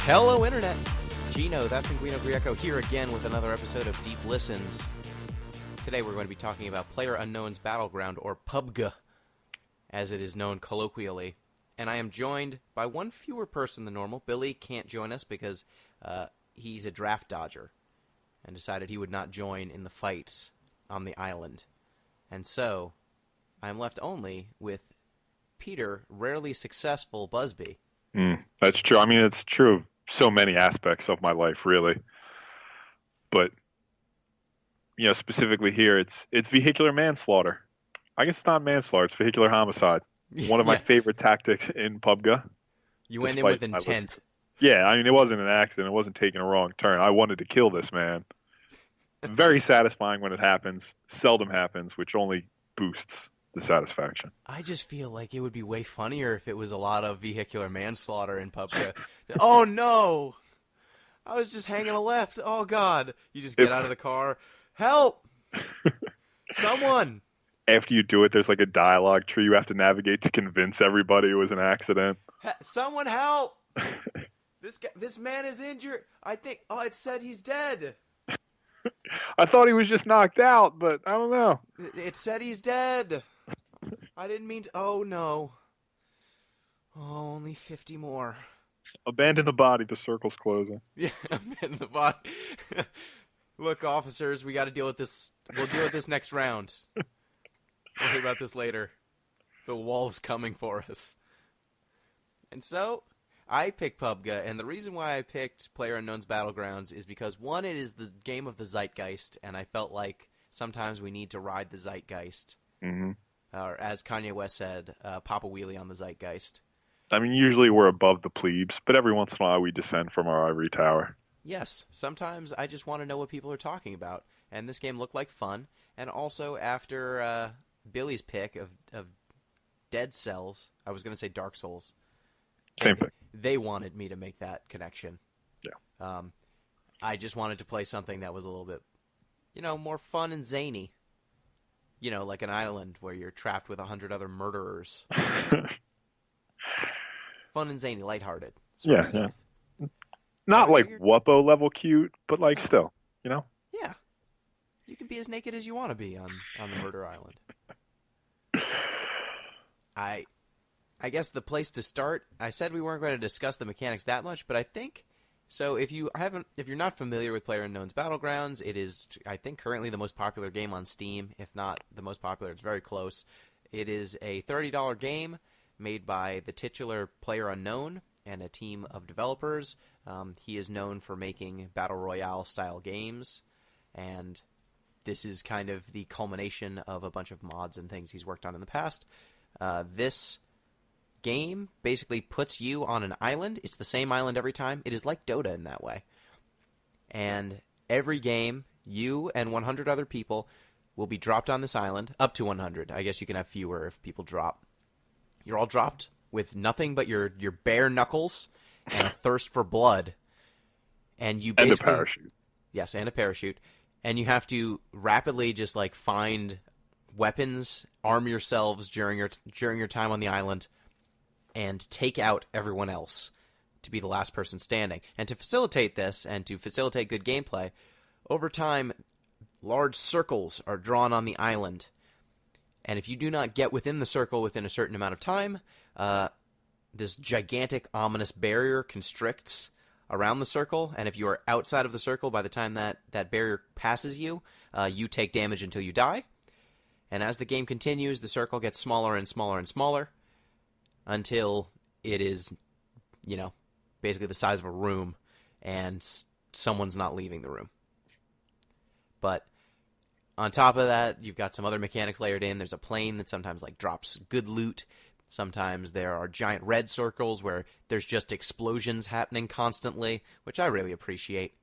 Hello, Internet. Gino, that Pinguino Grieco here again with another episode of Deep Listens. Today we're going to be talking about PlayerUnknown's Battleground, or PUBG, as it is known colloquially. And I am joined by one fewer person than normal. Billy can't join us because he's a draft dodger and decided he would not join in the fights on the island. And so, I am left only with Peter, rarely successful Busby. That's true. I mean, it's true of so many aspects of my life, really. But, specifically here, it's vehicular manslaughter. I guess it's not manslaughter, it's vehicular homicide. One of my favorite tactics in PUBG. You went in with intent. Yeah, I mean, it wasn't an accident. It wasn't taking a wrong turn. I wanted to kill this man. Very satisfying when it happens. Seldom happens, which only boosts the satisfaction. I just feel like it would be way funnier if it was a lot of vehicular manslaughter in PUBG. Oh, no! I was just hanging a left. Oh, God. You just get out of the car. Help! Someone! After you do it, there's like a dialogue tree you have to navigate to convince everybody it was an accident. Someone help! This man is injured. I think... Oh, it said he's dead. I thought he was just knocked out, but I don't know. It said he's dead. I didn't mean to... Oh, no. Oh, only 50 more. Abandon the body. The circle's closing. Yeah, abandon the body. Look, officers, we got to deal with this. We'll deal with this next round. We'll hear about this later. The wall's coming for us. And so, I picked PUBG, and the reason why I picked PlayerUnknown's Battlegrounds is because, one, it is the game of the zeitgeist, and I felt like sometimes we need to ride the zeitgeist. Mm-hmm. Or, as Kanye West said, pop a wheelie on the zeitgeist. I mean, usually we're above the plebes, but every once in a while we descend from our ivory tower. Yes, sometimes I just want to know what people are talking about, and this game looked like fun. And also, after Billy's pick of Dead Cells, I was going to say Dark Souls. Same thing. They wanted me to make that connection. Yeah. I just wanted to play something that was a little bit, more fun and zany. Like an island where you're trapped with 100 other murderers. Fun and zany, lighthearted. Sort of stuff. Yeah. Not like Wuppo level cute, but like still, Yeah. You can be as naked as you want to be on the murder island. I guess the place to start, I said we weren't going to discuss the mechanics that much, but I think... So if you're not familiar with PlayerUnknown's Battlegrounds, it is, I think, currently the most popular game on Steam. If not the most popular, it's very close. It is a $30 game made by the titular PlayerUnknown and a team of developers. He is known for making Battle Royale style games, and this is kind of the culmination of a bunch of mods and things he's worked on in the past. This game basically puts you on an island. It's the same island every time. It is like Dota in that way. And every game, you and 100 other people will be dropped on this island, up to 100. I guess you can have fewer if people drop. You're all dropped with nothing but your bare knuckles and a thirst for blood. And you basically... And a parachute. Yes, and a parachute. And you have to rapidly just find weapons, arm yourselves during your time on the island, and take out everyone else to be the last person standing. And to facilitate this, and to facilitate good gameplay, over time, large circles are drawn on the island. And if you do not get within the circle within a certain amount of time, this gigantic, ominous barrier constricts around the circle. And if you are outside of the circle by the time that barrier passes you, you take damage until you die. And as the game continues, the circle gets smaller and smaller and smaller, until it is, basically the size of a room, and someone's not leaving the room. But on top of that, you've got some other mechanics layered in. There's a plane that sometimes drops good loot. Sometimes there are giant red circles where there's just explosions happening constantly, which I really appreciate.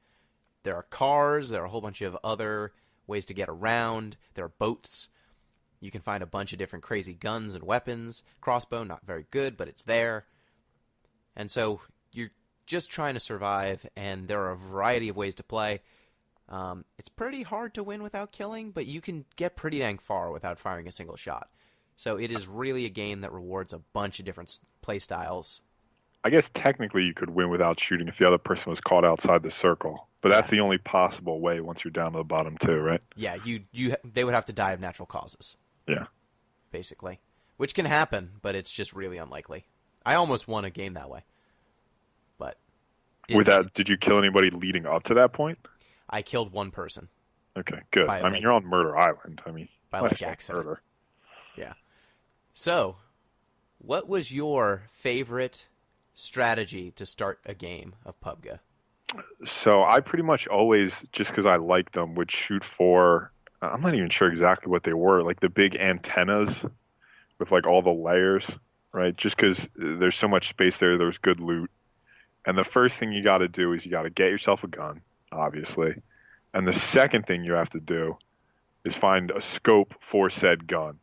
There are cars. There are a whole bunch of other ways to get around. There are boats. You can find a bunch of different crazy guns and weapons. Crossbow, not very good, but it's there. And so you're just trying to survive, and there are a variety of ways to play. It's pretty hard to win without killing, but you can get pretty dang far without firing a single shot. So it is really a game that rewards a bunch of different play styles. I guess technically you could win without shooting if the other person was caught outside the circle, but Yeah. that's the only possible way once you're down to the bottom two, right? Yeah, they would have to die of natural causes, Yeah. basically, which can happen, but it's just really unlikely. I almost won a game that way, but With didn't. that, did you kill anybody leading up to that point? I killed one person Okay, good. by I mean, you're on Murder Island. I mean, by that's accident. murder. Yeah. So, what was your favorite strategy to start a game of PUBG? So I pretty much always, just because I like them, would shoot for. I'm not even sure exactly what they were, like the big antennas with like all the layers, right? Just because there's so much space there, there's good loot. And the first thing you got to do is you got to get yourself a gun, obviously. And the second thing you have to do is find a scope for said gun.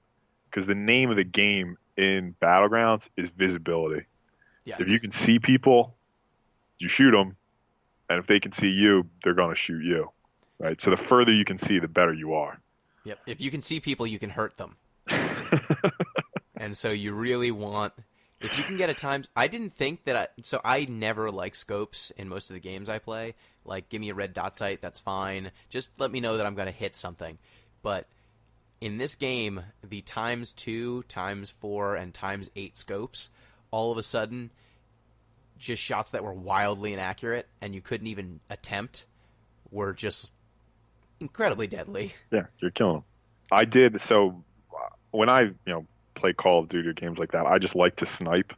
Because the name of the game in Battlegrounds is visibility. Yes. If you can see people, you shoot them. And if they can see you, they're going to shoot you. Right? So the further you can see, the better you are. Yep. If you can see people, you can hurt them. And so you really want, if you can get a time, I didn't think that so I never like scopes in most of the games I play. Like, give me a red dot sight, that's fine. Just let me know that I'm going to hit something. But in this game, the ×2, ×4, and ×8 scopes, all of a sudden, just shots that were wildly inaccurate and you couldn't even attempt were just incredibly deadly. Yeah, you're killing them. I did. So when I, play Call of Duty or games like that, I just like to snipe.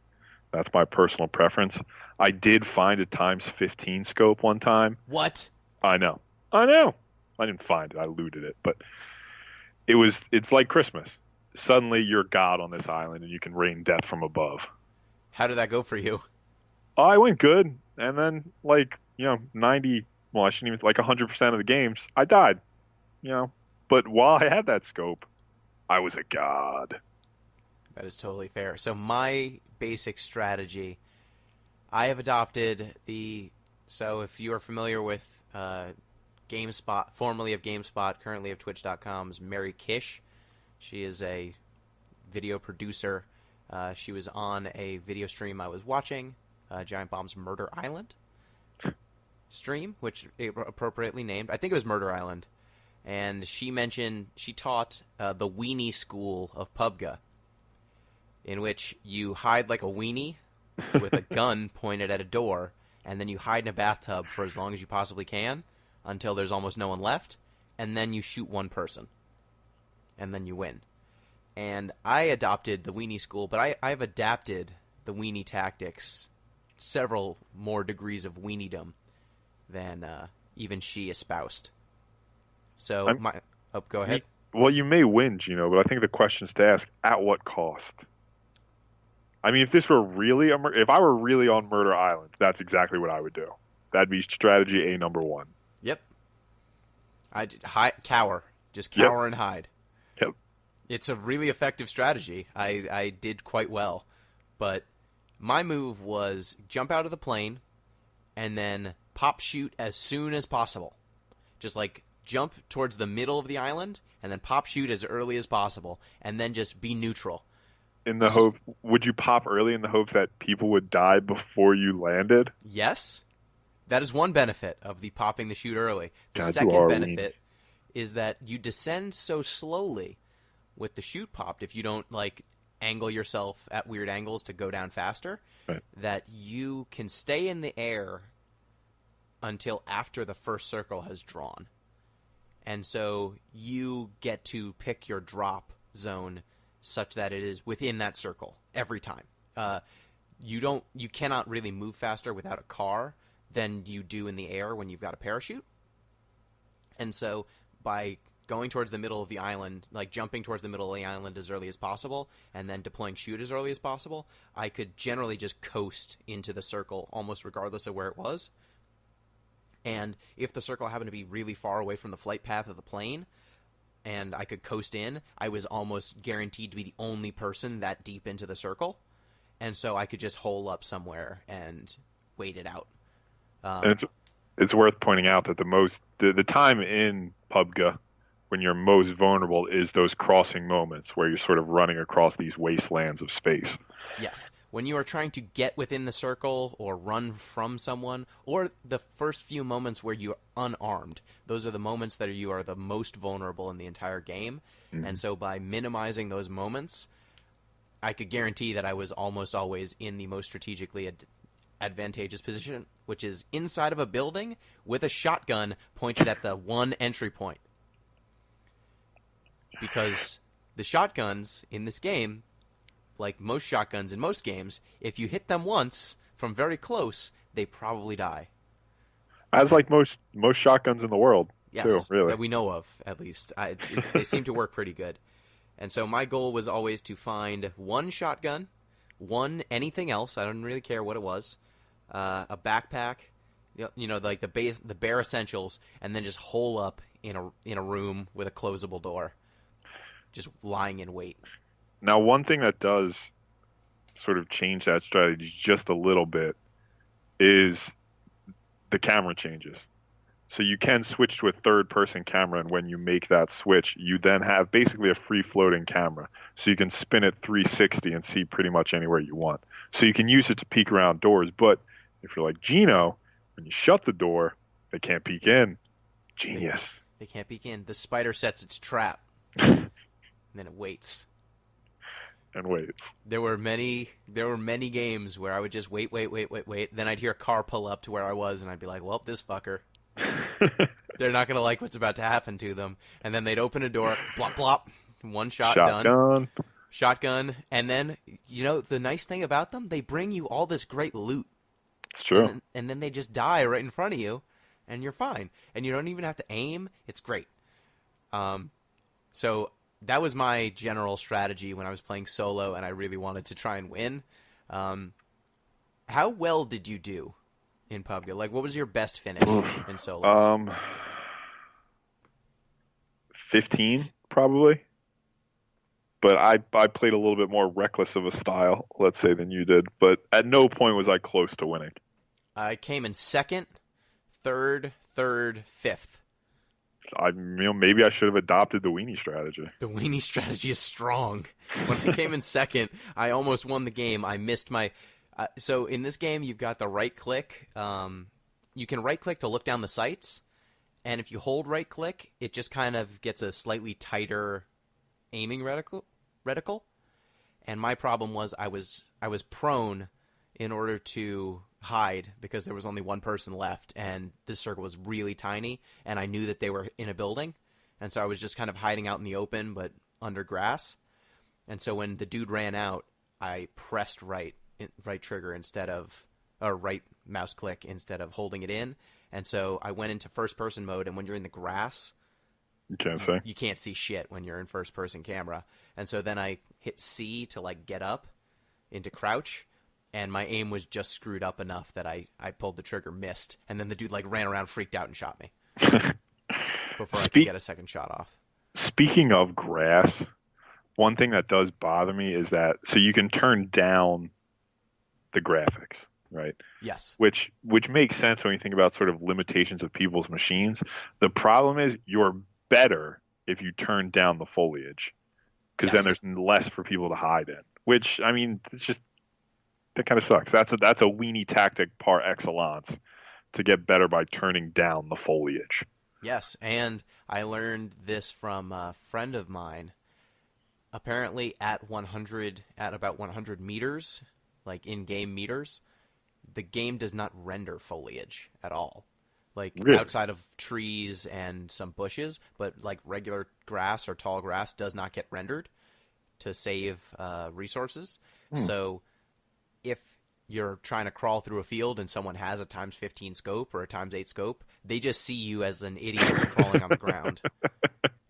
That's my personal preference. I did find a ×15 scope one time. What? I know. I didn't find it. I looted it, but it's like Christmas. Suddenly you're God on this island and you can rain death from above. How did that go for you? I went good, and then 90, well, I shouldn't even, like 100% of the games, I died. But while I had that scope, I was a god. That is totally fair. So my basic strategy, I have adopted so if you are familiar with GameSpot, formerly of GameSpot, currently of Twitch.com's Mary Kish, she is a video producer. She was on a video stream I was watching, Giant Bomb's Murder Island stream, which appropriately named. I think it was Murder Island. And she taught the weenie school of PUBG, in which you hide like a weenie with a gun pointed at a door, and then you hide in a bathtub for as long as you possibly can until there's almost no one left, and then you shoot one person, and then you win. And I adopted the weenie school, but I've adapted the weenie tactics several more degrees of weeniedom than even she espoused. So, go ahead. Well, you may win, Gino, but I think the question is to ask, at what cost? I mean, if this were really if I were really on Murder Island, that's exactly what I would do. That'd be strategy number 1. Yep. Cower. Just cower and hide. Yep. It's a really effective strategy. I did quite well. But my move was jump out of the plane and then pop shoot as soon as possible. Just like jump towards the middle of the island and then pop shoot as early as possible and then just be neutral. In the hope, would you pop early in the hopes that people would die before you landed? Yes. That is one benefit of the popping the shoot early. The God, second benefit is that you descend so slowly with the shoot popped, if you don't angle yourself at weird angles to go down faster, right, that you can stay in the air until after the first circle has drawn. And so you get to pick your drop zone such that it is within that circle every time. You cannot really move faster without a car than you do in the air when you've got a parachute. And so by going towards the middle of the island, jumping towards the middle of the island as early as possible and then deploying shoot as early as possible, I could generally just coast into the circle almost regardless of where it was. And if the circle happened to be really far away from the flight path of the plane and I could coast in, I was almost guaranteed to be the only person that deep into the circle. And so I could just hole up somewhere and wait it out. And it's worth pointing out that the time in PUBG when you're most vulnerable is those crossing moments where you're sort of running across these wastelands of space. Yes. When you are trying to get within the circle or run from someone, or the first few moments where you're unarmed, those are the moments that you are the most vulnerable in the entire game. Mm-hmm. And so by minimizing those moments, I could guarantee that I was almost always in the most strategically advantageous position, which is inside of a building with a shotgun pointed at the one entry point. Because the shotguns in this game, like most shotguns in most games, if you hit them once from very close, they probably die. As like most shotguns in the world, yes, too, really. That we know of, at least. They seem to work pretty good. And so my goal was always to find one shotgun, one anything else, I don't really care what it was, a backpack, like the bare essentials, and then just hole up in a room with a closable door, just lying in wait. Now, one thing that does sort of change that strategy just a little bit is the camera changes. So you can switch to a third-person camera, and when you make that switch, you then have basically a free-floating camera. So you can spin it 360 and see pretty much anywhere you want. So you can use it to peek around doors, but if you're like Gino, when you shut the door, they can't peek in. Genius. They can't peek in. The spider sets its trap, and then it waits. And waits. There were many games where I would just wait. Then I'd hear a car pull up to where I was, and I'd be like, well, this fucker. They're not going to like what's about to happen to them. And then they'd open a door, blop, blop, one shot, done. Shotgun. And then, the nice thing about them, they bring you all this great loot. It's true. And then they just die right in front of you, and you're fine. And you don't even have to aim. It's great. So that was my general strategy when I was playing solo, and I really wanted to try and win. How well did you do in PUBG? Like, what was your best finish in solo? 15, probably. But I played a little bit more reckless of a style, let's say, than you did. But at no point was I close to winning. I came in second, third, fifth. Maybe I should have adopted the weenie strategy. The weenie strategy is strong. When I came in second, I almost won the game. I missed my... so in this game, you've got the right click. You can right click to look down the sights. And if you hold right click, it just kind of gets a slightly tighter aiming reticle. And my problem was I was prone in order to hide because there was only one person left, and this circle was really tiny, and I knew that they were in a building, and so I was just kind of hiding out in the open but under grass. And so when the dude ran out, I pressed right trigger right mouse click instead of holding it in, and so I went into first person mode. And when you're in the grass, you can't see shit when you're in first person camera. And so then I hit C to like get up into crouch, and my aim was just screwed up enough that I pulled the trigger, missed, and then the dude like ran around, freaked out, and shot me before I could get a second shot off. Speaking of grass, one thing that does bother me is that so you can turn down the graphics, right? Yes. Which makes sense when you think about sort of limitations of people's machines. The problem is you're better if you turn down the foliage, because then there's less for people to hide in. Which, I mean, it's just that kind of sucks. That's a weenie tactic par excellence to get better by turning down the foliage. Yes, and I learned this from a friend of mine. Apparently, at about 100 meters, like in-game meters, the game does not render foliage at all. Like, really? Outside of trees and some bushes, but like regular grass or tall grass does not get rendered to save resources. So if you're trying to crawl through a field and someone has a ×15 scope or a ×8 scope, they just see you as an idiot crawling on the ground,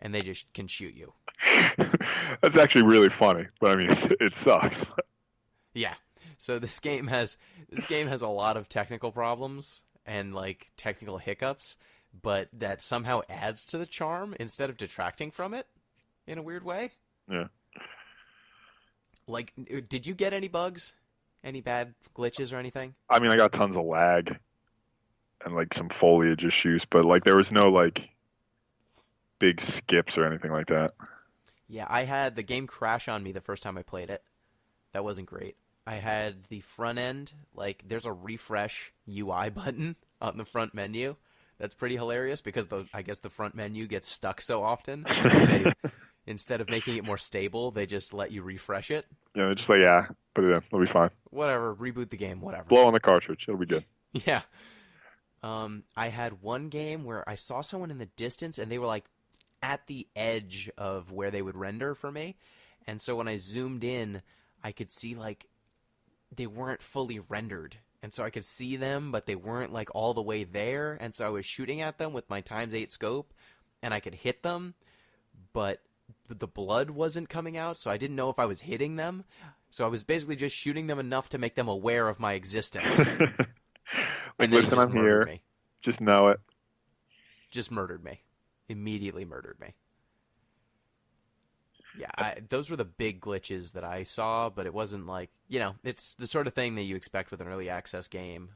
and they just can shoot you. That's actually really funny, but I mean, it sucks. Yeah. So this game has a lot of technical problems and like technical hiccups, but that somehow adds to the charm instead of detracting from it in a weird way. Yeah. Like, did you get any bugs? Any bad glitches or anything? I mean, I got tons of lag and like some foliage issues, but like there was no like big skips or anything like that. Yeah, I had the game crash on me the first time I played it. That wasn't great. I had the front end, like, there's a refresh UI button on the front menu. That's pretty hilarious because I guess the front menu gets stuck so often. They, instead of making it more stable, they just let you refresh it. Just like, yeah, put it in. It'll be fine. Whatever, reboot the game, whatever. Blow on the cartridge. It'll be good. Yeah. I had one game where I saw someone in the distance and they were like at the edge of where they would render for me. And so when I zoomed in, I could see like they weren't fully rendered. And so I could see them, but they weren't like all the way there. And so I was shooting at them with my x8 scope and I could hit them, but the blood wasn't coming out. So I didn't know if I was hitting them. So I was basically just shooting them enough to make them aware of my existence. Like, listen, I'm here. Me. Just know it. Just murdered me. Immediately murdered me. Yeah, those were the big glitches that I saw, but it wasn't like, it's the sort of thing that you expect with an early access game.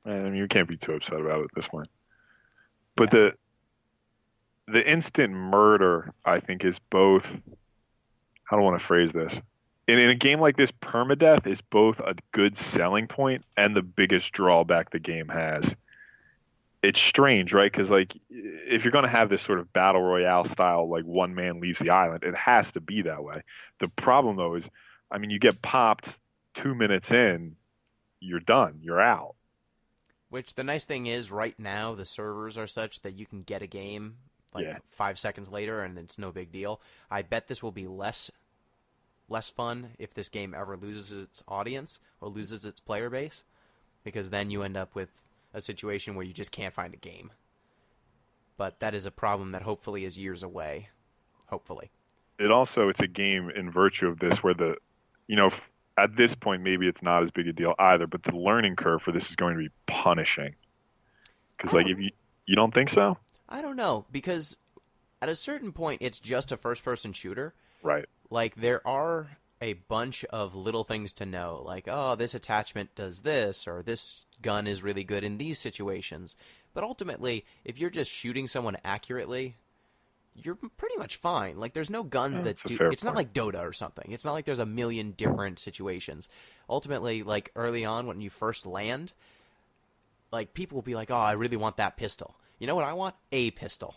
I mean, you can't be too upset about it at this point. But yeah. The instant murder, I think, is both, I don't want to phrase this. In a game like this, permadeath is both a good selling point and the biggest drawback the game has. It's strange, right? Because, like, if you're going to have this sort of Battle Royale style, like, one man leaves the island, it has to be that way. The problem, though, is, I mean, you get popped 2 minutes in, you're done. You're out. Which, the nice thing is, right now, the servers are such that you can get a game, 5 seconds later, and it's no big deal. I bet this will be less fun if this game ever loses its audience or loses its player base, because then you end up with a situation where you just can't find a game. But that is a problem that hopefully is years away. Hopefully. It's a game in virtue of this where at this point maybe it's not as big a deal either, but the learning curve for this is going to be punishing. Because like if you don't think so? I don't know, because at a certain point it's just a first-person shooter. Right. Like, there are a bunch of little things to know, like, oh, this attachment does this, or this gun is really good in these situations. But ultimately, if you're just shooting someone accurately, you're pretty much fine. Like, there's no guns that do... It's not like Dota or something. It's not like there's a million different situations. Ultimately, like, early on when you first land, like, people will be like, oh, I really want that pistol. You know what I want? A pistol.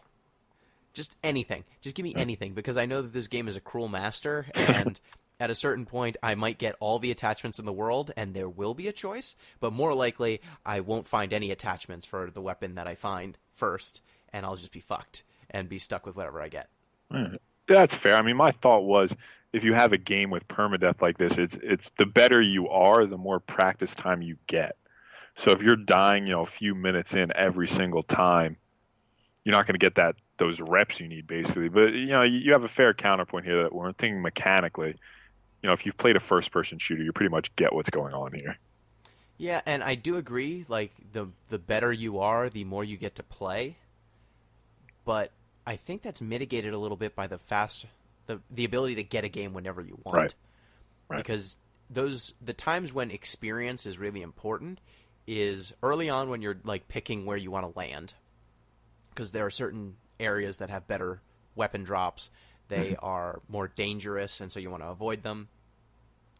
Just anything. Just give me anything, because I know that this game is a cruel master, and at a certain point I might get all the attachments in the world, and there will be a choice, but more likely I won't find any attachments for the weapon that I find first, and I'll just be fucked and be stuck with whatever I get. That's fair. I mean, my thought was, if you have a game with permadeath like this, it's the better you are, the more practice time you get. So if you're dying, a few minutes in every single time, you're not going to get those reps you need, basically. But, you have a fair counterpoint here that when we're thinking mechanically, if you've played a first-person shooter, you pretty much get what's going on here. Yeah, and I do agree, like, the better you are, the more you get to play. But I think that's mitigated a little bit by the ability to get a game whenever you want. Right. Because the times when experience is really important is early on when you're, like, picking where you want to land. Because there are certain areas that have better weapon drops. They are more dangerous, and so you want to avoid them.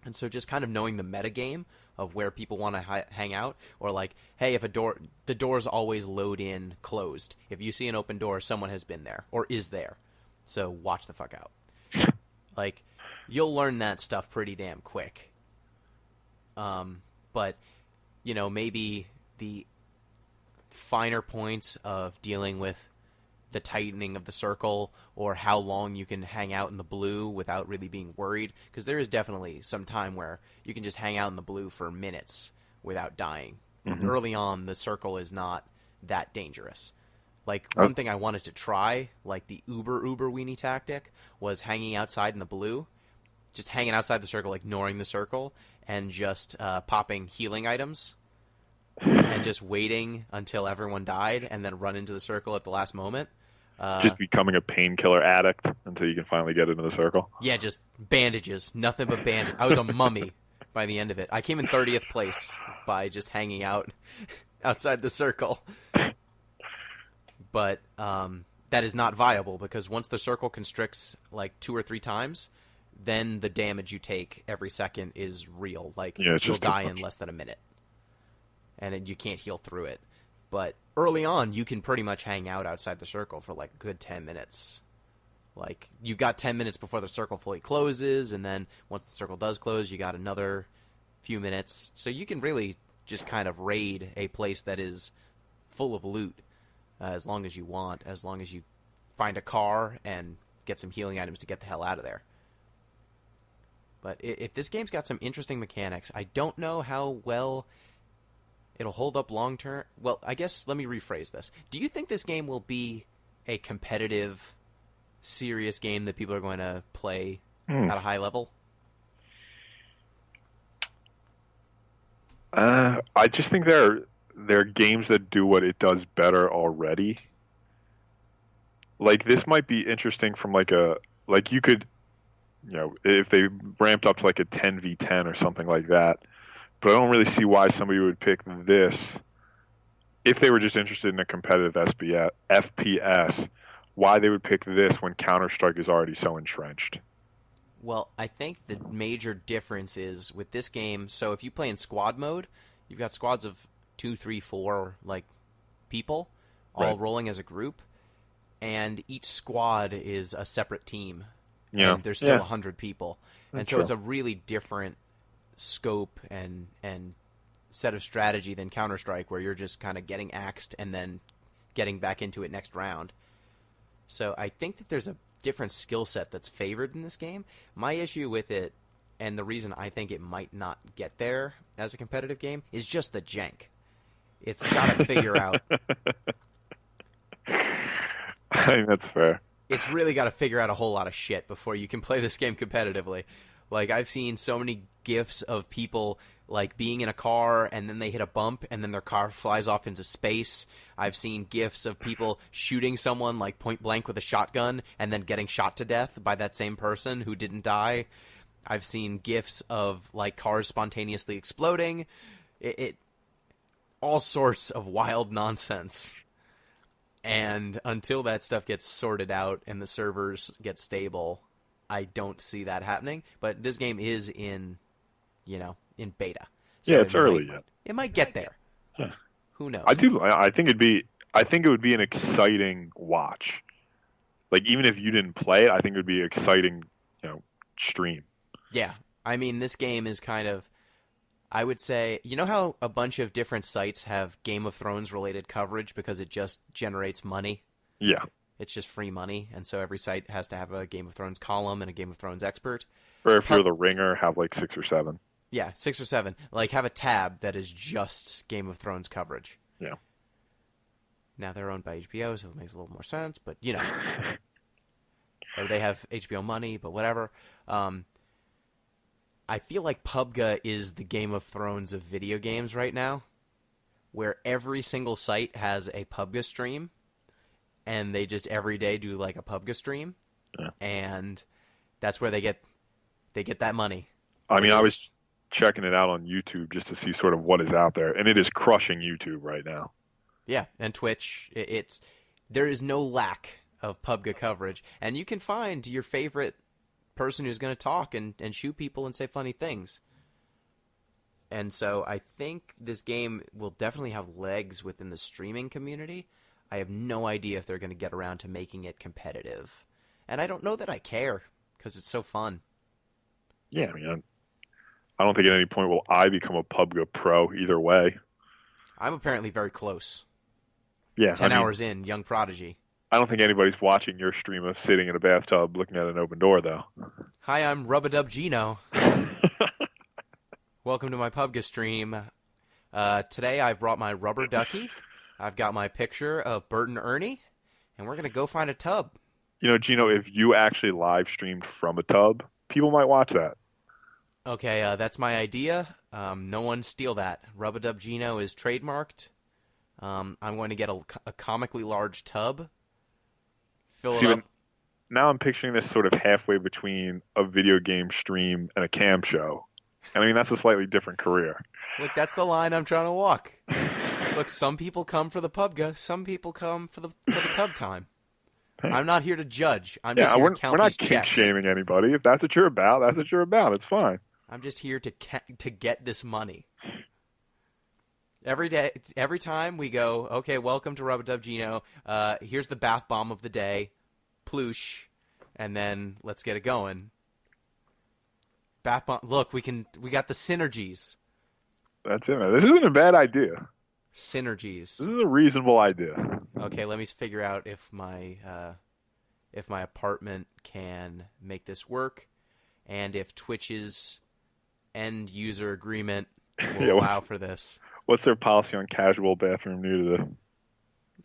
And so just kind of knowing the metagame of where people want to hang out, or like, hey, if the doors always load in closed. If you see an open door, someone has been there or is there. So watch the fuck out. Like, you'll learn that stuff pretty damn quick. But, maybe the finer points of dealing with the tightening of the circle, or how long you can hang out in the blue without really being worried, because there is definitely some time where you can just hang out in the blue for minutes without dying. Early on, the circle is not that dangerous. Like, one thing I wanted to try, like the uber weenie tactic, was hanging outside in the blue, just hanging outside the circle, ignoring the circle, and just popping healing items and just waiting until everyone died and then run into the circle at the last moment. Just becoming a painkiller addict until you can finally get into the circle. Yeah, just bandages. Nothing but bandages. I was a mummy by the end of it. I came in 30th place by just hanging out outside the circle. But, that is not viable, because once the circle constricts like 2 or 3 times, then the damage you take every second is real. Like, Yeah, it's you'll just too die in much. less than a minute, and you can't heal through it. But early on, you can pretty much hang out outside the circle for like a good 10 minutes. Like, you've got 10 minutes before the circle fully closes, and then once the circle does close, you got another few minutes. So you can really just kind of raid a place that is full of loot as long as you want, as long as you find a car and get some healing items to get the hell out of there. But if this game's got some interesting mechanics, I don't know how well it'll hold up long term. Well, I guess let me rephrase this. Do you think this game will be a competitive, serious game that people are going to play at a high level? I just think there are games that do what it does better already. Like, this might be interesting from like you could, if they ramped up to like a 10v10 or something like that. But I don't really see why somebody would pick this if they were just interested in a competitive FPS. Why they would pick this when Counter-Strike is already so entrenched. Well, I think the major difference is with this game, so if you play in squad mode, you've got squads of 2, 3, 4 like people all Right. rolling as a group, and each squad is a separate team. Yeah. And there's still 100 people. And That's so true. it's a really different scope and set of strategy than Counter-Strike, where you're just kind of getting axed and then getting back into it next round. So I think that there's a different skill set that's favored in this game. My issue with it, and the reason I think it might not get there as a competitive game, is just the jank. It's got to figure out... I think that's fair. It's really got to figure out a whole lot of shit before you can play this game competitively. Like, I've seen so many GIFs of people, like, being in a car, and then they hit a bump, and then their car flies off into space. I've seen GIFs of people shooting someone, like, point blank with a shotgun, and then getting shot to death by that same person who didn't die. I've seen GIFs of, like, cars spontaneously exploding. All sorts of wild nonsense. And until that stuff gets sorted out and the servers get stable, I don't see that happening. But this game is in beta. So Yeah, it's early yet. It might get there. Yeah. Who knows? I think it would be an exciting watch. Like, even if you didn't play it, I think it would be an exciting, stream. Yeah. I mean, this game is kind of, I would say, you know how a bunch of different sites have Game of Thrones related coverage because it just generates money? Yeah. It's just free money, and so every site has to have a Game of Thrones column and a Game of Thrones expert. Or if you're the Ringer, have like 6 or 7. Yeah, 6 or 7. Like, have a tab that is just Game of Thrones coverage. Yeah. Now they're owned by HBO, so it makes a little more sense, but, or they have HBO money, but whatever. I feel like PUBG is the Game of Thrones of video games right now, where every single site has a PUBG stream, and they just every day do like a PUBG stream, and that's where they get that money. I mean, I was checking it out on YouTube just to see sort of what is out there, and it is crushing YouTube right now. Yeah, and Twitch. There is no lack of PUBG coverage, and you can find your favorite person who's going to talk and shoot people and say funny things. And so I think this game will definitely have legs within the streaming community. I have no idea if they're going to get around to making it competitive. And I don't know that I care, because it's so fun. Yeah, I mean, I don't think at any point will I become a PUBG pro either way. I'm apparently very close. Yeah, 10 hours in, young prodigy. I don't think anybody's watching your stream of sitting in a bathtub looking at an open door, though. Hi, I'm Rubba Gino. Welcome to my PUBG stream. Today I've brought my rubber ducky. I've got my picture of Bert and Ernie, and we're going to go find a tub. Gino, if you actually live streamed from a tub, people might watch that. Okay, that's my idea. No one steal that. Rubba Gino is trademarked. I'm going to get a comically large tub. Fill it up. Now I'm picturing this sort of halfway between a video game stream and a cam show. And I mean, that's a slightly different career. Look, that's the line I'm trying to walk. Look, some people come for the PUBG, some people come for the tub time. Hey. I'm not here to judge. I'm Yeah, just here we're to count not these kink checks. shaming anybody. If that's what you're about, that's what you're about. It's fine. I'm just here to get this money. Every day, every time we go, okay, welcome to Rubba Gino. Here's the bath bomb of the day, ploosh, and then let's get it going. Bath bomb. Look, we got the synergies. That's it, man. This isn't a bad idea. Synergies. This is a reasonable idea. Okay, let me figure out if my apartment can make this work, and if Twitch's end user agreement will allow for this. What's their policy on casual bathroom nudity?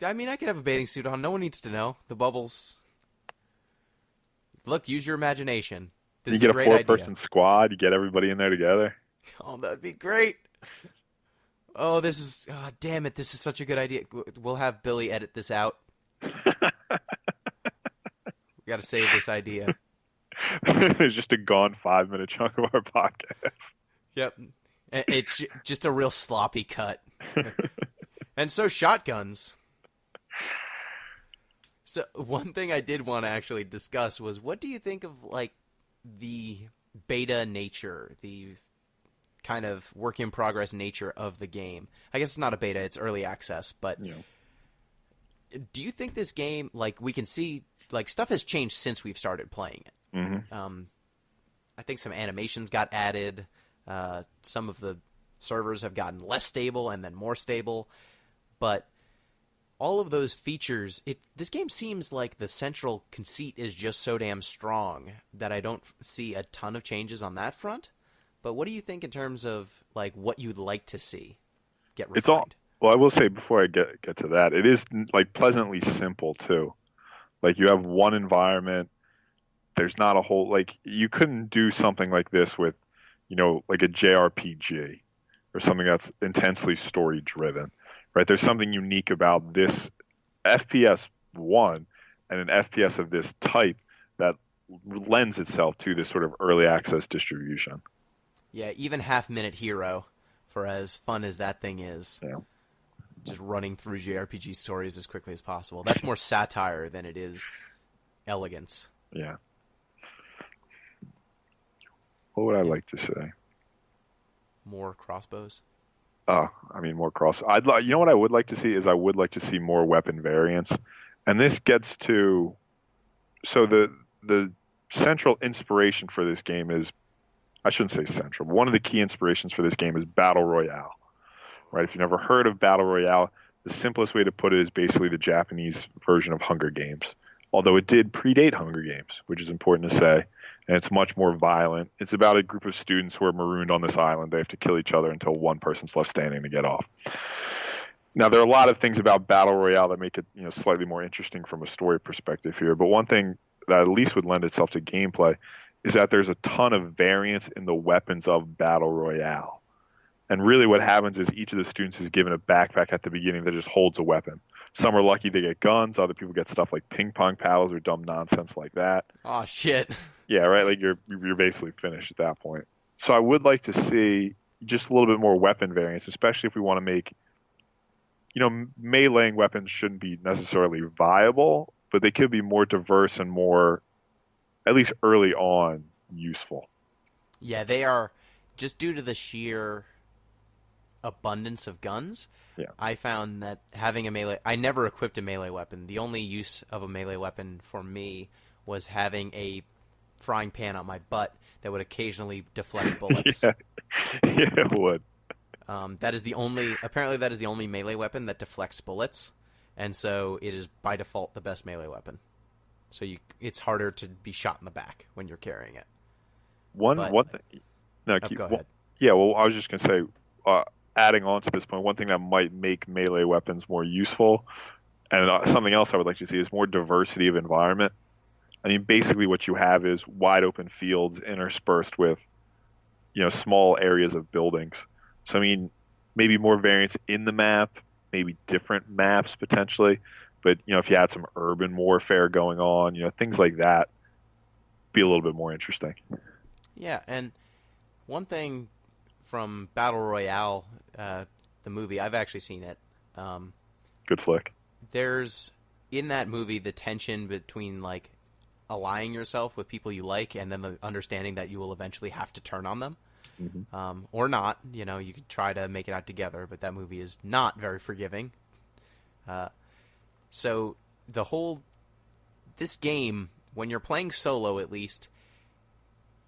I mean, I could have a bathing suit on. No one needs to know. The bubbles. Look, use your imagination. This is a great idea. You get a 4-person squad. You get everybody in there together. Oh, that'd be great. Oh, damn it. This is such a good idea. We'll have Billy edit this out. We got to save this idea. There's just a gone 5-minute chunk of our podcast. Yep. It's just a real sloppy cut. And so shotguns. So one thing I did want to actually discuss was, what do you think of like the beta nature, the kind of work in progress nature of the game? I guess it's not a beta, it's early access, but do you think this game, like, we can see like stuff has changed since we've started playing it? Mm-hmm. I think some animations got added. Some of the servers have gotten less stable and then more stable, but all of those features, this game seems like the central conceit is just so damn strong that I don't see a ton of changes on that front. But what do you think in terms of like what you'd like to see get refined? Well, I will say before I get to that, it is like pleasantly simple too. Like you have one environment. There's not a whole, like, you couldn't do something like this with, like a JRPG or something that's intensely story driven, right? There's something unique about this FPS 1 and an FPS of this type that lends itself to this sort of early access distribution. Yeah, even half-minute hero, for as fun as that thing is. Yeah. Just running through JRPG stories as quickly as possible. That's more satire than it is elegance. Yeah. What would I like to say? More crossbows? More cross. You know what I would like to see is I would like to see more weapon variants. And this gets to, so the central inspiration for this game is, I shouldn't say central, but one of the key inspirations for this game is Battle Royale. Right? If you've never heard of Battle Royale, the simplest way to put it is basically the Japanese version of Hunger Games. Although it did predate Hunger Games, which is important to say. And it's much more violent. It's about a group of students who are marooned on this island. They have to kill each other until one person's left standing to get off. Now, there are a lot of things about Battle Royale that make it, slightly more interesting from a story perspective here. But one thing that at least would lend itself to gameplay is that there's a ton of variance in the weapons of Battle Royale. And really what happens is each of the students is given a backpack at the beginning that just holds a weapon. Some are lucky they get guns. Other people get stuff like ping pong paddles or dumb nonsense like that. Oh, shit. Yeah, right? Like you're basically finished at that point. So I would like to see just a little bit more weapon variance, especially if we want to make, meleeing weapons shouldn't be necessarily viable, but they could be more diverse and more, at least early on, useful. Yeah, they are, just due to the sheer abundance of guns. Yeah. I found that having a melee, I never equipped a melee weapon. The only use of a melee weapon for me was having a frying pan on my butt that would occasionally deflect bullets. Yeah, it would. That is the only melee weapon that deflects bullets, and so it is by default the best melee weapon. So it's harder to be shot in the back when you're carrying it. Go ahead. Yeah, well, I was just gonna say, adding on to this point, one thing that might make melee weapons more useful, and something else I would like to see, is more diversity of environment. I mean, basically what you have is wide open fields interspersed with, small areas of buildings. So, I mean, maybe more variance in the map, maybe different maps potentially. But, if you had some urban warfare going on, things like that, be a little bit more interesting. Yeah, and one thing from Battle Royale, the movie, I've actually seen it. Good flick. There's in that movie, the tension between like allying yourself with people you like and then the understanding that you will eventually have to turn on them, or not. You know, you could try to make it out together, but that movie is not very forgiving. So this game, when you're playing solo at least,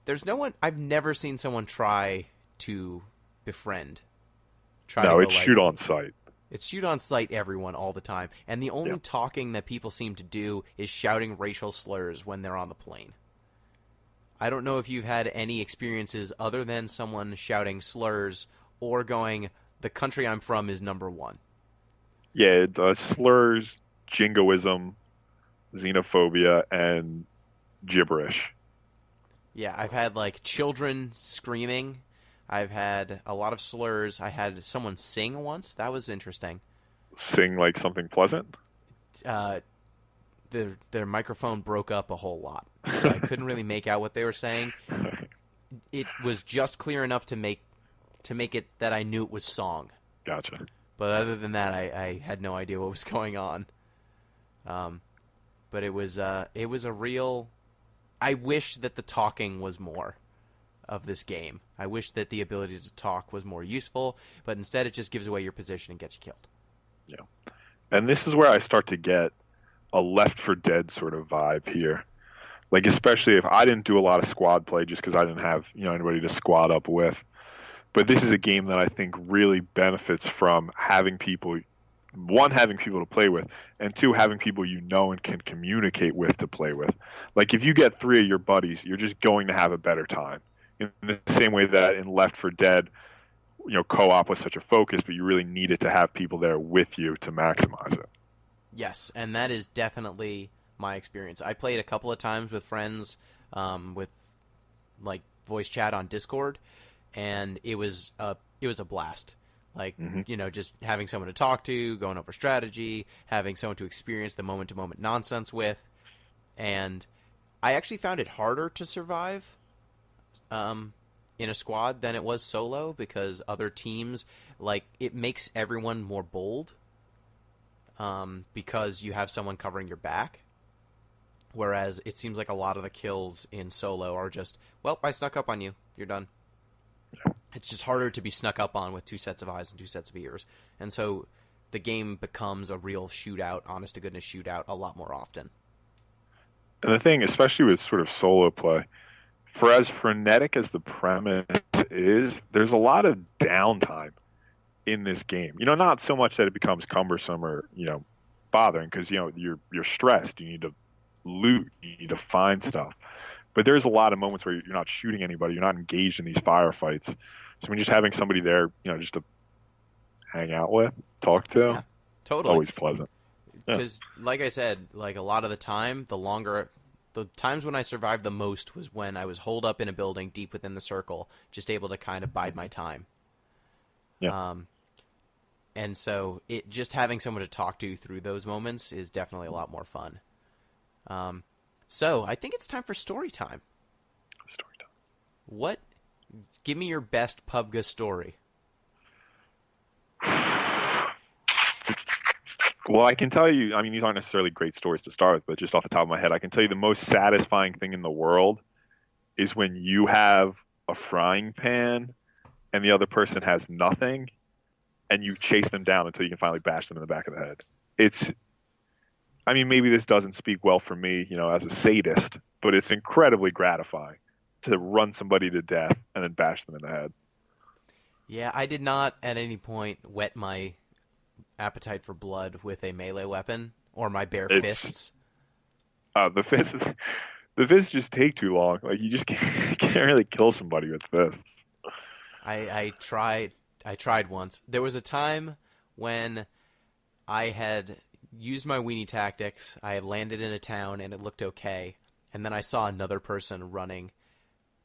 there's no one. I've never seen someone try to befriend. It's shoot on sight. It's shoot on sight everyone all the time. And the only talking that people seem to do is shouting racial slurs when they're on the plane. I don't know if you've had any experiences other than someone shouting slurs or going, the country I'm from is number one. Yeah, the slurs, jingoism, xenophobia, and gibberish. Yeah, I've had like children screaming. I've had a lot of slurs. I had someone sing once. That was interesting. Sing like something pleasant? Their microphone broke up a whole lot, so I couldn't really make out what they were saying. It was just clear enough to make it that I knew it was song. Gotcha. But other than that, I had no idea what was going on. But it was a real. I wish that the talking was more of this game. I wish that the ability to talk was more useful, but instead it just gives away your position and gets you killed. Yeah. And this is where I start to get a Left 4 Dead sort of vibe here. Like, especially if I didn't do a lot of squad play just because I didn't have, anybody to squad up with. But this is a game that I think really benefits from having people, one, having people to play with, and two, having people and can communicate with to play with. Like, if you get 3 of your buddies, you're just going to have a better time. In the same way that in Left 4 Dead, co-op was such a focus, but you really needed to have people there with you to maximize it. Yes, and that is definitely my experience. I played a couple of times with friends with like voice chat on Discord, and it was a blast. Like, just having someone to talk to, going over strategy, having someone to experience the moment-to-moment nonsense with. And I actually found it harder to survive in a squad than it was solo, because other teams, like, it makes everyone more bold because you have someone covering your back. Whereas it seems like a lot of the kills in solo are just, well, I snuck up on you. You're done. It's just harder to be snuck up on with 2 sets of eyes and 2 sets of ears. And so the game becomes a real shootout, honest-to-goodness shootout, a lot more often. And the thing, especially with sort of solo play, for as frenetic as the premise is, there's a lot of downtime in this game. Not so much that it becomes cumbersome or, bothering, because, you're stressed. You need to loot. You need to find stuff. But there's a lot of moments where you're not shooting anybody. You're not engaged in these firefights. So when just having somebody there, just to hang out with, talk to, yeah, totally, always pleasant. Because, like I said, like a lot of the time, the times when I survived the most was when I was holed up in a building deep within the circle, just able to kind of bide my time. Yeah. And so just having someone to talk to through those moments is definitely a lot more fun. So I think it's time for story time. Story time. Give me your best PUBG story. Well, I can tell you, these aren't necessarily great stories to start with, but just off the top of my head, I can tell you the most satisfying thing in the world is when you have a frying pan and the other person has nothing, and you chase them down until you can finally bash them in the back of the head. Maybe this doesn't speak well for me, as a sadist, but it's incredibly gratifying to run somebody to death and then bash them in the head. Yeah, I did not at any point whet my appetite for blood with a melee weapon or my bare fists. The fists just take too long. Like, you just can't really kill somebody with fists. I tried once. There was a time when I had used my weenie tactics. I had landed in a town and it looked okay. And then I saw another person running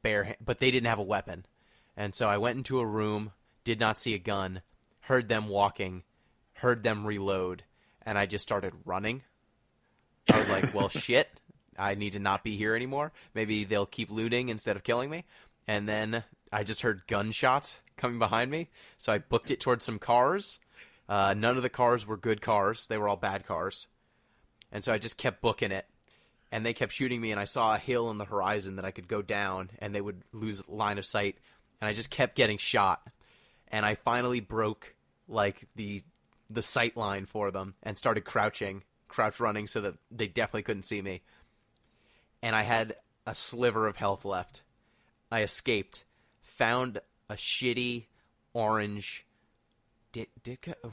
but they didn't have a weapon. And so I went into a room, did not see a gun, heard them walking, heard them reload, and I just started running. I was like, well, shit, I need to not be here anymore. Maybe they'll keep looting instead of killing me. And then I just heard gunshots coming behind me, so I booked it towards some cars. None of the cars were good cars. They were all bad cars. And so I just kept booking it. And they kept shooting me, and I saw a hill on the horizon that I could go down, and they would lose line of sight. And I just kept getting shot. And I finally broke, like, the sight line for them and started crouch running so that they definitely couldn't see me. And I had a sliver of health left. I escaped, found a shitty orange,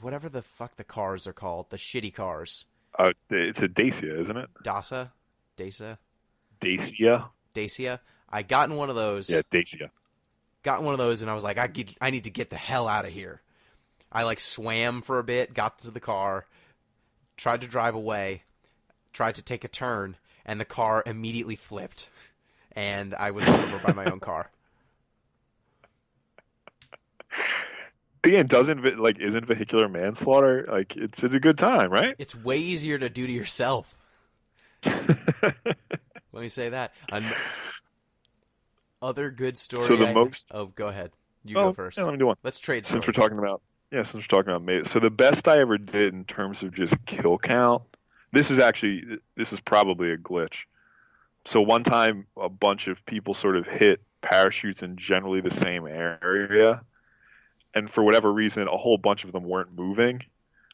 whatever the fuck the cars are called, the shitty cars. It's a Dacia, isn't it? Dacia? Dacia? I got in one of those. Yeah, Dacia. Got in one of those, and I was like, I need to get the hell out of here. I, like, swam for a bit, got to the car, tried to drive away, tried to take a turn, and the car immediately flipped. And I was run over by my own car. Again, isn't vehicular manslaughter, like, it's a good time, right? It's way easier to do to yourself. Let me say that. Other good story. So go ahead. You go first. Yeah, let me do one. Let's trade since stories. we're talking about mates. So the best I ever did in terms of just kill count. This is probably a glitch. So one time, a bunch of people sort of hit parachutes in generally the same area, and for whatever reason, a whole bunch of them weren't moving.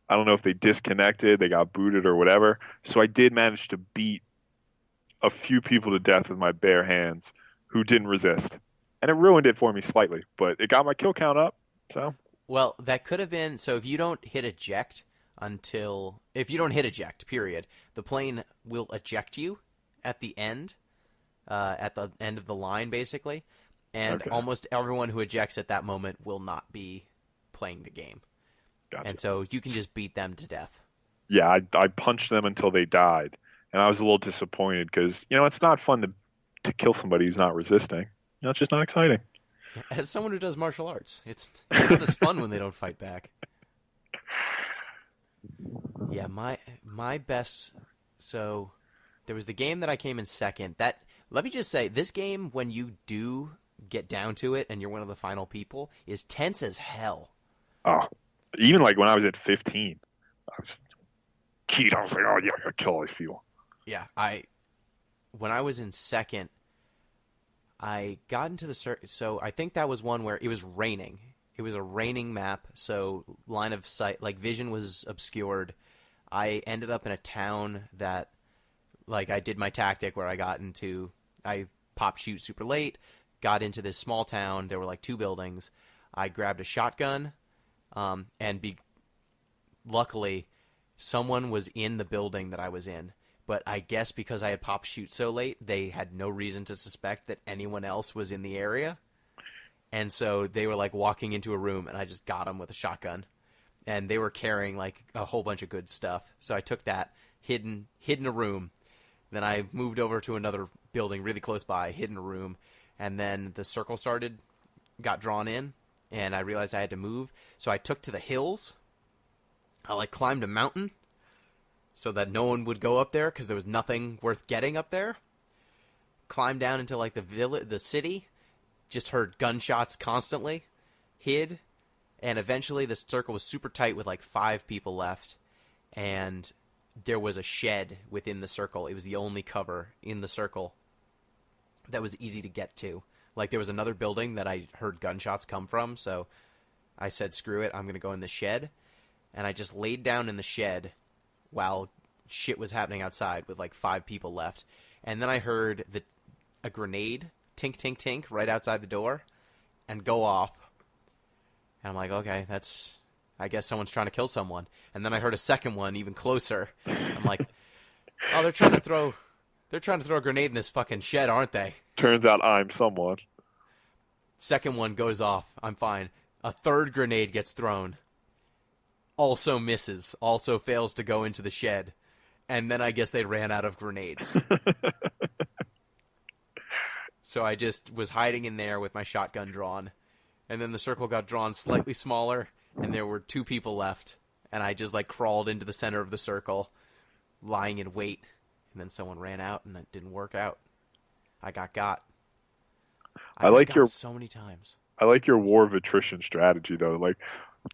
I don't know if they disconnected, they got booted, or whatever. So I did manage to beat a few people to death with my bare hands who didn't resist. And it ruined it for me slightly, but it got my kill count up. So, well, that could have been, so if you don't hit eject, period, the plane will eject you at the end of the line, basically. And almost everyone who ejects at that moment will not be playing the game. Gotcha. And so you can just beat them to death. Yeah, I punched them until they died. And I was a little disappointed because, it's not fun to kill somebody who's not resisting. It's just not exciting. As someone who does martial arts, it's not as fun when they don't fight back. Yeah, my best. So there was the game that I came in second. Let me just say, this game, when you do get down to it and you're one of the final people, is tense as hell. Oh, even like when I was at 15, I was keyed. I was like, oh yeah, I gotta kill all these people. Yeah, when I was in second, I got into the circuit. So I think that was one where it was raining. It was a raining map, so line of sight, like vision was obscured. I ended up in a town that, like, I did my tactic where I popped shoot super late, got into this small town. There were like 2 buildings. I grabbed a shotgun, luckily, someone was in the building that I was in. But I guess because I had popped shoot so late, they had no reason to suspect that anyone else was in the area. And so they were like walking into a room, and I just got them with a shotgun. And they were carrying like a whole bunch of good stuff. So I took that, hid in a room. Then I moved over to another building really close by, hid in a room. And then the circle got drawn in, and I realized I had to move. So I took to the hills. I climbed a mountain so that no one would go up there because there was nothing worth getting up there. Climbed down into like the city, just heard gunshots constantly, hid, and eventually the circle was super tight with like 5 people left, and there was a shed within the circle. It was the only cover in the circle that was easy to get to. Like, there was another building that I heard gunshots come from, so I said, screw it, I'm going to go in the shed. And I just laid down in the shed while shit was happening outside with like 5 people left. And then I heard a grenade tink, tink, tink right outside the door and go off. And I'm like, okay, I guess someone's trying to kill someone. And then I heard a second one even closer. I'm like, oh, they're trying to throw a grenade in this fucking shed, aren't they? Turns out I'm someone. Second one goes off. I'm fine. A third grenade gets thrown. Also misses. Also fails to go into the shed. And then I guess they ran out of grenades. So I just was hiding in there with my shotgun drawn. And then the circle got drawn slightly smaller, and there were 2 people left. And I just crawled into the center of the circle, lying in wait. And then someone ran out, and it didn't work out. I got. I like your so many times. I like your war of attrition strategy, though. Like,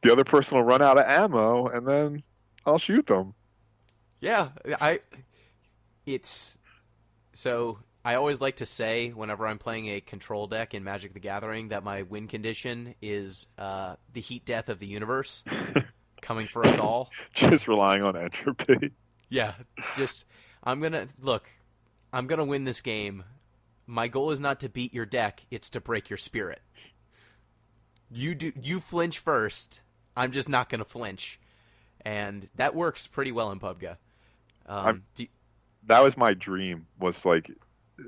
the other person will run out of ammo, and then I'll shoot them. Yeah, it's so I always like to say whenever I'm playing a control deck in Magic the Gathering that my win condition is the heat death of the universe coming for us all. Just relying on entropy. Yeah, just I'm gonna look. I'm gonna win this game. My goal is not to beat your deck; it's to break your spirit. You flinch first. I'm just not gonna flinch, and that works pretty well in PUBG. That was my dream. Was like,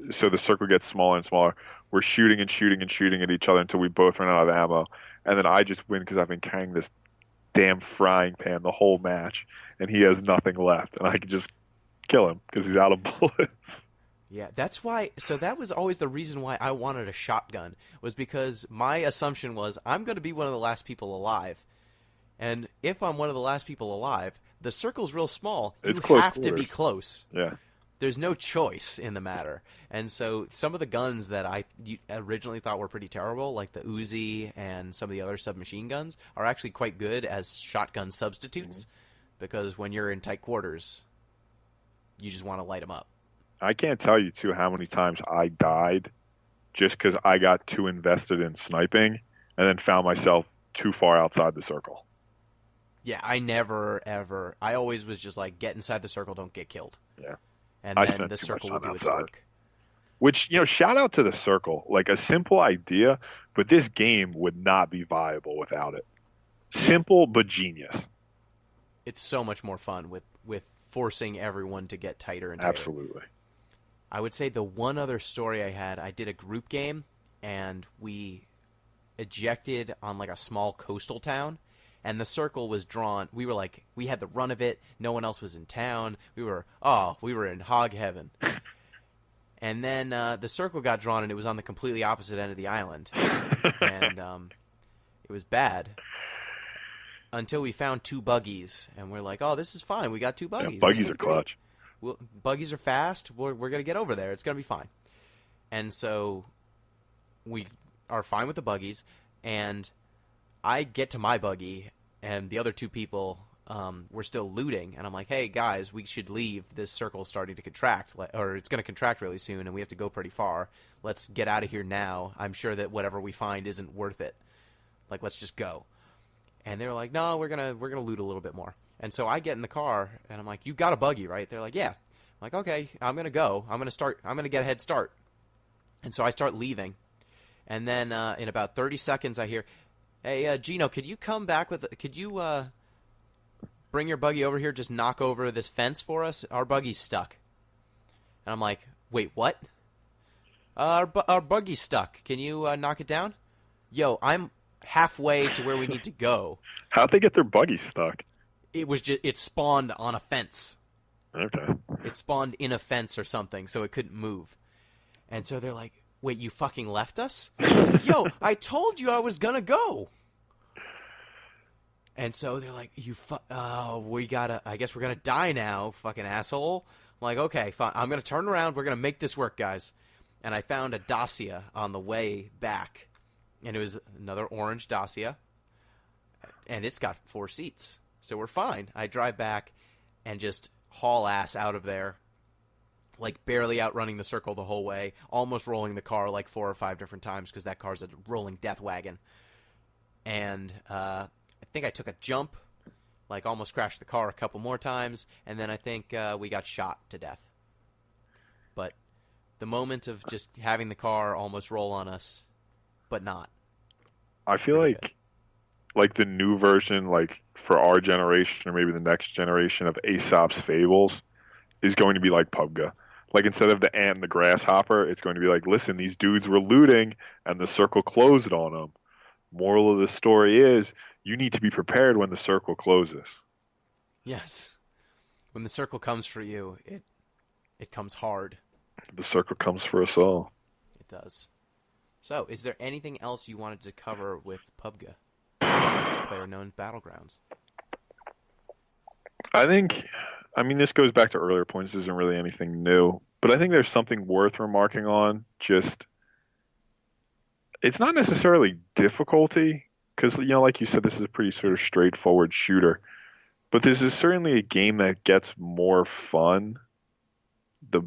so the circle gets smaller and smaller. We're shooting and shooting and shooting at each other until we both run out of ammo, and then I just win because I've been carrying this damn frying pan the whole match, and he has nothing left, and I can just kill him because he's out of bullets. Yeah, that's why. So that was always the reason why I wanted a shotgun, was because my assumption was I'm going to be one of the last people alive. And if I'm one of the last people alive, the circle's real small. It's You close have to be quarters. close. Yeah. There's no choice in the matter. And so some of the guns that I originally thought were pretty terrible, like the Uzi and some of the other submachine guns, are actually quite good as shotgun substitutes, because when you're in tight quarters, you just want to light them up. I can't tell you, too, how many times I died just because I got too invested in sniping and then found myself too far outside the circle. Yeah, I never, ever. I always was just like, get inside the circle, don't get killed. Yeah. And I then spent the too much circle will time do its outside. work. Which, shout out to the circle. Like, a simple idea, but this game would not be viable without it. Simple, but genius. It's so much more fun with forcing everyone to get tighter and tighter. Absolutely. I would say the one other story I had, I did a group game, and we ejected on like a small coastal town, and the circle was drawn. We were like, we had the run of it. No one else was in town. We were in hog heaven. And then the circle got drawn, and it was on the completely opposite end of the island, and it was bad. Until we found two buggies, and we're like, oh, this is fine. We got two buggies. Yeah, buggies are clutch. Buggies are fast. We're going to get over there. It's going to be fine. And so we are fine with the buggies, and I get to my buggy, and the other two people were still looting, and I'm like, hey, guys, we should leave. This circle's starting to contract, or it's going to contract really soon, and we have to go pretty far. Let's get out of here now. I'm sure that whatever we find isn't worth it. Like, let's just go. And they're like, no, we're gonna loot a little bit more. And so I get in the car, and I'm like, you got a buggy, right? They're like, yeah. I'm like, okay, I'm going to go. I'm going to get a head start. And so I start leaving. And then in about 30 seconds, I hear, hey, Gino, could you come back could you bring your buggy over here, just knock over this fence for us? Our buggy's stuck. And I'm like, wait, what? Our buggy's stuck. Can you knock it down? Yo, I'm halfway to where we need to go. How'd they get their buggy stuck? It spawned on a fence. Okay. It spawned in a fence or something, so it couldn't move. And so they're like, wait, you fucking left us? I was like, yo, I told you I was gonna go. And so they're like, I guess we're gonna die now, fucking asshole. I'm like, okay, fine. I'm gonna turn around. We're gonna make this work, guys. And I found a Dacia on the way back. And it was another orange Dacia. And it's got 4 seats. So we're fine. I drive back and just haul ass out of there, like barely outrunning the circle the whole way, almost rolling the car like 4 or 5 different times because that car's a rolling death wagon. And I think I took a jump, like almost crashed the car a couple more times, and then I think we got shot to death. But the moment of just having the car almost roll on us, but not. I feel like the new version, like for our generation or maybe the next generation of Aesop's Fables, is going to be like PUBG. Like instead of the ant and the grasshopper, it's going to be like, listen, these dudes were looting and the circle closed on them. Moral of the story is you need to be prepared when the circle closes. Yes. When the circle comes for you, it comes hard. The circle comes for us all. It does. So, is there anything else you wanted to cover with PUBG? PlayerUnknown Battlegrounds. This goes back to earlier points. This isn't really anything new. But I think there's something worth remarking on. Just, it's not necessarily difficulty, because, like you said, this is a pretty sort of straightforward shooter. But this is certainly a game that gets more fun. The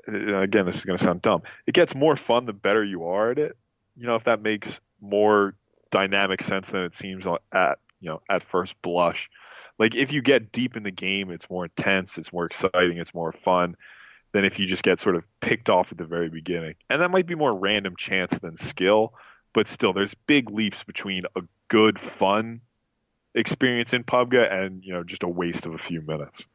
Again, this is going to sound dumb. It gets more fun the better you are at it. If that makes more dynamic sense than it seems at first blush. Like if you get deep in the game, it's more intense, it's more exciting, it's more fun than if you just get sort of picked off at the very beginning. And that might be more random chance than skill, but still, there's big leaps between a good, fun experience in PUBG and just a waste of a few minutes.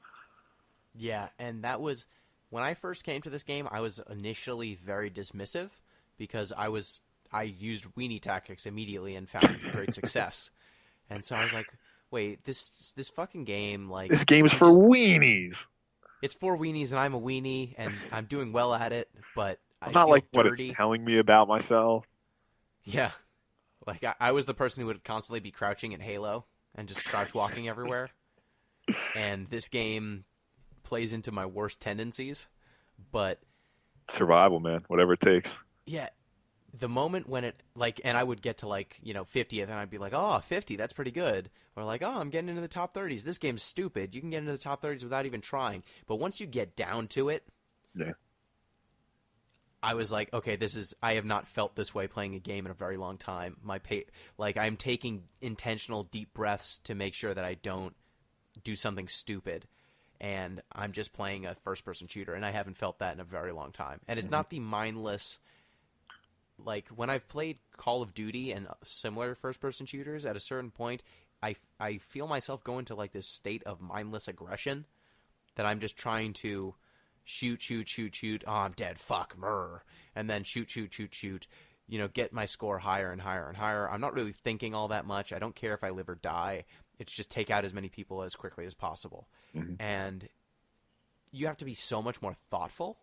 Yeah, and that was when I first came to this game. I was initially very dismissive because I used weenie tactics immediately and found great success. And so I was like, wait, this fucking game, like, This game's for weenies. It's for weenies, and I'm a weenie, and I'm doing well at it, but I'm I not feel like what dirty. it's telling me about myself. Yeah, like I was the person who would constantly be crouching in Halo and just crouch walking everywhere. And this game plays into my worst tendencies, but Survival, man. Whatever it takes. yeah, the moment when it, like, and I would get to, like, 50th, and I'd be like, oh, 50, that's pretty good. Or like, oh, I'm getting into the top 30s. This game's stupid. You can get into the top 30s without even trying. But once you get down to it, Yeah. I was like, okay, I have not felt this way playing a game in a very long time. I'm taking intentional deep breaths to make sure that I don't do something stupid. And I'm just playing a first-person shooter, and I haven't felt that in a very long time. And it's not the mindless, like, when I've played Call of Duty and similar first-person shooters, at a certain point, I feel myself go into, like, this state of mindless aggression that I'm just trying to shoot. Oh, I'm dead. Fuck. Murr. And then shoot. Get my score higher and higher and higher. I'm not really thinking all that much. I don't care if I live or die. It's just take out as many people as quickly as possible. Mm-hmm. And you have to be so much more thoughtful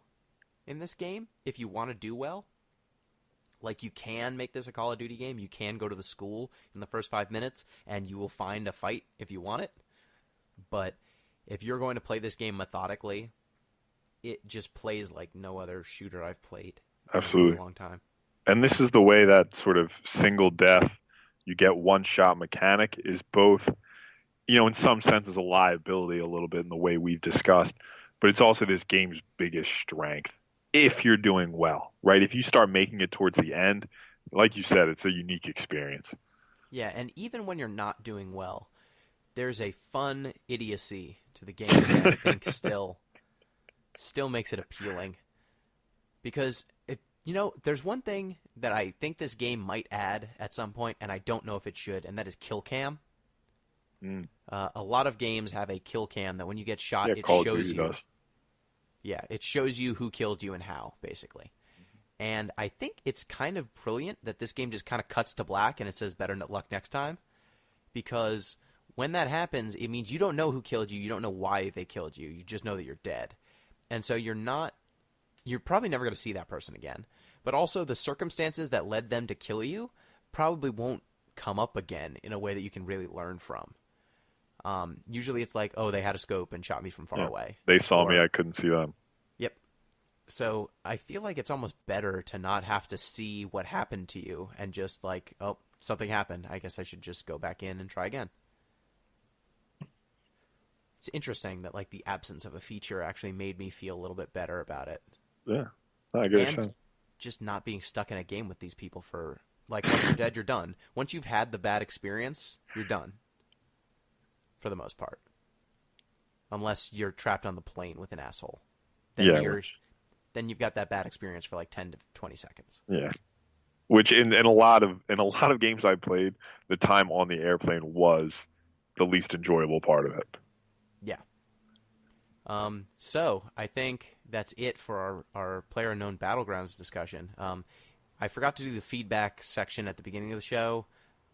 in this game if you want to do well. Like, you can make this a Call of Duty game. You can go to the school in the first 5 minutes, and you will find a fight if you want it. But if you're going to play this game methodically, it just plays like no other shooter I've played Absolutely. in a really long time. And this is the way that sort of single death, you get one shot mechanic is both, in some senses a liability a little bit in the way we've discussed, but it's also this game's biggest strength if you're doing well, right? If you start making it towards the end, like you said, it's a unique experience. Yeah, and even when you're not doing well, there's a fun idiocy to the game that I think still makes it appealing. Because, there's one thing that I think this game might add at some point, and I don't know if it should, and that is kill cam. A lot of games have a kill cam that when you get shot, it Call of shows Duty you. does. Yeah, it shows you who killed you and how, basically. And I think it's kind of brilliant that this game just kind of cuts to black and it says better luck next time. Because when that happens, it means you don't know who killed you. You don't know why they killed you. You just know that you're dead. And so you're probably never going to see that person again. But also the circumstances that led them to kill you probably won't come up again in a way that you can really learn from. Usually it's like, oh, they had a scope and shot me from far away. They saw me, I couldn't see them. Yep. So I feel like it's almost better to not have to see what happened to you and just like, oh, something happened. I guess I should just go back in and try again. It's interesting that, like, the absence of a feature actually made me feel a little bit better about it. Yeah, I get what you're saying. Just not being stuck in a game with these people for, like, once you're dead, you're done. Once you've had the bad experience, you're done. For the most part. Unless you're trapped on the plane with an asshole. Then you've got that bad experience for like 10 to 20 seconds. Yeah. Which in a lot of games I played, the time on the airplane was the least enjoyable part of it. Yeah. So I think that's it for our PlayerUnknown Battlegrounds discussion. I forgot to do the feedback section at the beginning of the show.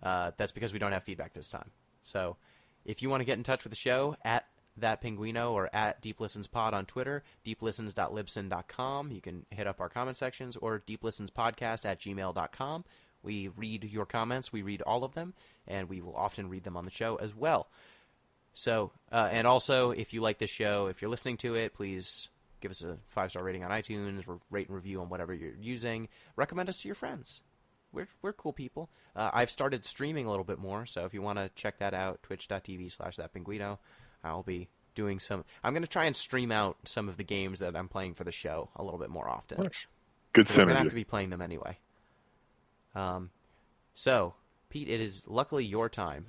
That's because we don't have feedback this time. So if you want to get in touch with the show, at ThatPinguino or at DeepListensPod on Twitter, deeplistens.libsyn.com. You can hit up our comment sections, or deeplistenspodcast@gmail.com. We read your comments. We read all of them, and we will often read them on the show as well. So, and also, if you like this show, if you're listening to it, please give us a 5-star rating on iTunes, rate and review on whatever you're using. Recommend us to your friends. We're cool people. I've started streaming a little bit more, so if you want to check that out, twitch.tv/thatpinguino. I'll be doing some. I'm going to try and stream out some of the games that I'm playing for the show a little bit more often. Nice. Good synergy. We're going to have to be playing them anyway. So, Pete, it is luckily your time.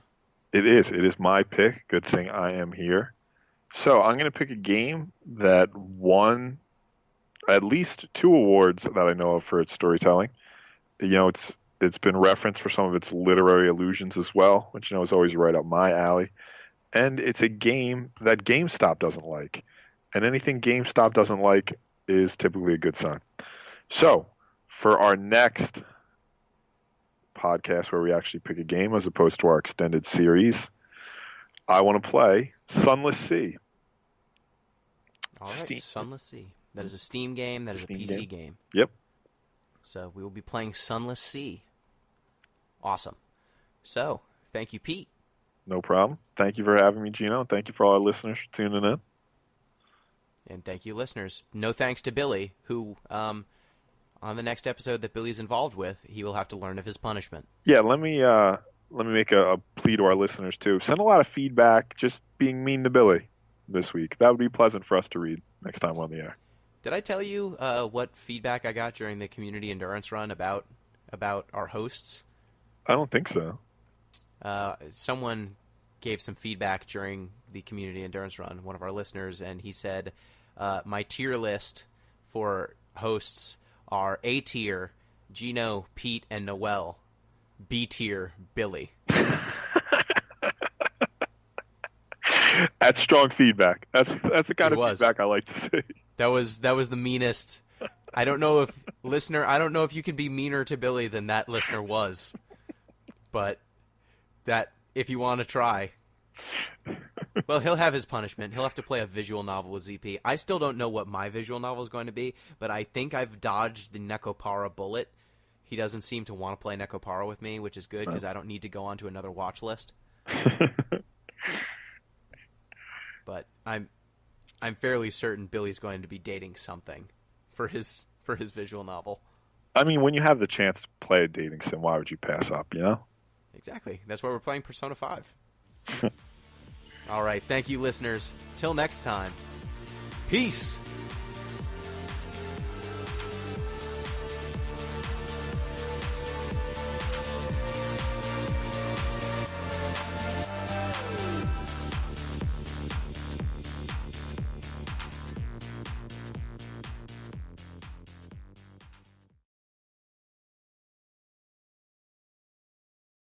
It is. It is my pick. Good thing I am here. So I'm going to pick a game that won at least 2 awards that I know of for its storytelling. You know, it's been referenced for some of its literary allusions as well, which is always right up my alley. And it's a game that GameStop doesn't like. And anything GameStop doesn't like is typically a good sign. So, for our next podcast where we actually pick a game as opposed to our extended series, I want to play Sunless Sea. All right, Steam. Sunless Sea. That is a Steam game. That is a PC game. Yep. So we will be playing Sunless Sea. Awesome. So, thank you, Pete. No problem. Thank you for having me, Gino. Thank you for all our listeners for tuning in. And thank you, listeners. No thanks to Billy, who, on the next episode that Billy's involved with, he will have to learn of his punishment. Yeah, let me make a plea to our listeners, too. Send a lot of feedback just being mean to Billy this week. That would be pleasant for us to read next time on the air. Did I tell you what feedback I got during the community endurance run about our hosts? I don't think so. Someone gave some feedback during the community endurance run, one of our listeners, and he said, my tier list for hosts are A tier, Gino, Pete, and Noel. B tier, Billy. That's strong feedback. That's the kind of feedback I like to see. That was the meanest. I don't know if you can be meaner to Billy than that listener was. But that, if you want to try. Well, he'll have his punishment. He'll have to play a visual novel with ZP. I still don't know what my visual novel is going to be, but I think I've dodged the Nekopara bullet. He doesn't seem to want to play Nekopara with me, which is good because I don't need to go onto another watch list. But I'm fairly certain Billy's going to be dating something for his visual novel. I mean, when you have the chance to play a dating sim, why would you pass up, you know? Exactly. That's why we're playing Persona 5. All right. Thank you, listeners. Till next time. Peace.